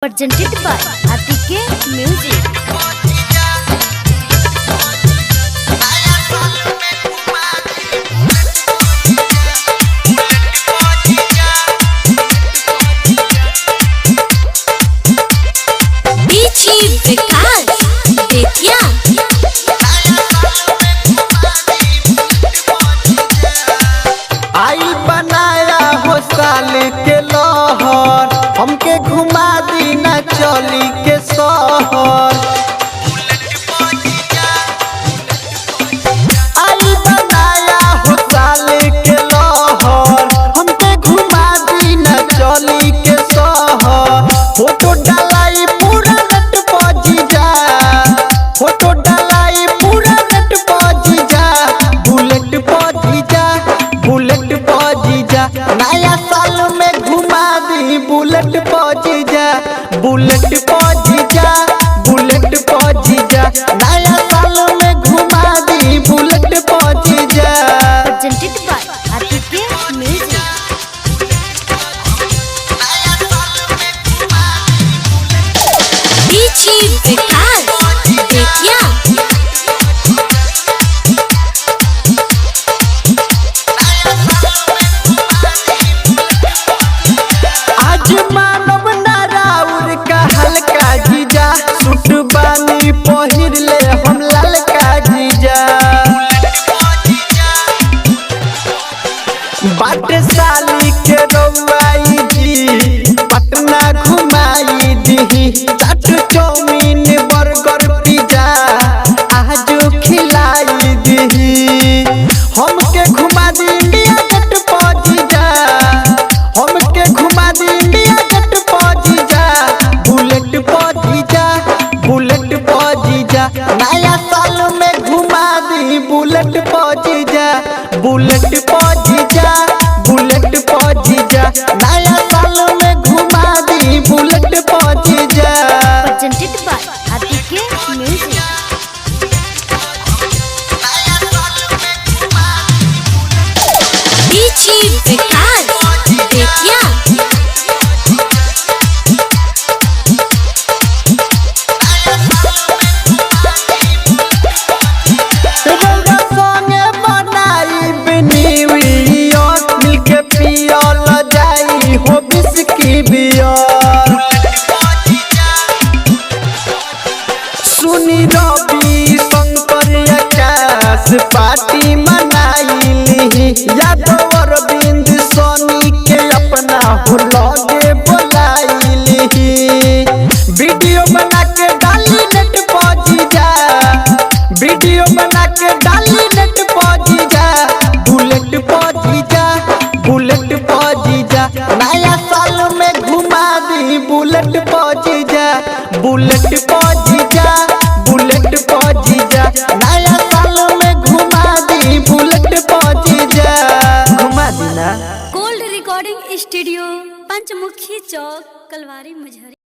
presented by ATK Music। आई बनाया हो साल के लहर, हमके घुमा दी ना चली के शहर। आई बनाया हो साल के लहर, हमके घुमा दी ना चली के शहर। फोटो डालाई पूरा नेट पर जीजा, फोटो डालाई पूरा नेट पर जीजा, बुलेट पर जीजा, बुलेट पर जीजा। नया साल में घुमा दी बुलेट पर जीजा, बुलेट पर जीजा, बुलेट पर जीजा। नया साल में घुमा दी बुलेट पर जीजा। presented by ATK Music। आज मानव नाराउर का हल्का जीजा, सूट बानी पहिर ले हम ललका जीजा। बाट साली के रउआई जी, पटना घुमाई दी। चाट चाउमीन बर्गर पिज्जा आज खिलाई दी। हमके घुमा दी इंडिया गेट पर जीजा, हमके घुमा दी इंडिया गेट पर जीजा, बुलेट पर जीजा, बुलेट पर जीजा। नया साल में घुमा दी बुलेट पर जीजा, बुलेट पर जीजा, बुलेट पर जीजा। नया साल में घुमा दी बुलेट पर जीजा। presented by ATK Music। रउआ संगे बनाई न्यू ईयर, मिलके पियल जाई हो बिस्की बियर। सुनी रवि शंकर आकाश पार्टी मनाइली, यादव अरविंद सोनी के अपना हो लगे बोलाइली। वीडियो बना के डाली नेट पर जीजा, वीडियो बना के डाली नेट पर जीजा, बुलेट पर जीजा, बुलेट पर जीजा। नया साल में घुमा दी बुलेट पर जीजा, बुलेट पर जीजा, बुलेट पर जीजा। नया साल में घुमा दी बुलेट पर जीजा। घुमा दी ना। गोल्ड रिकॉर्डिंग स्टूडियो, पंचमुखी चौक, कलवारी मुजहरी।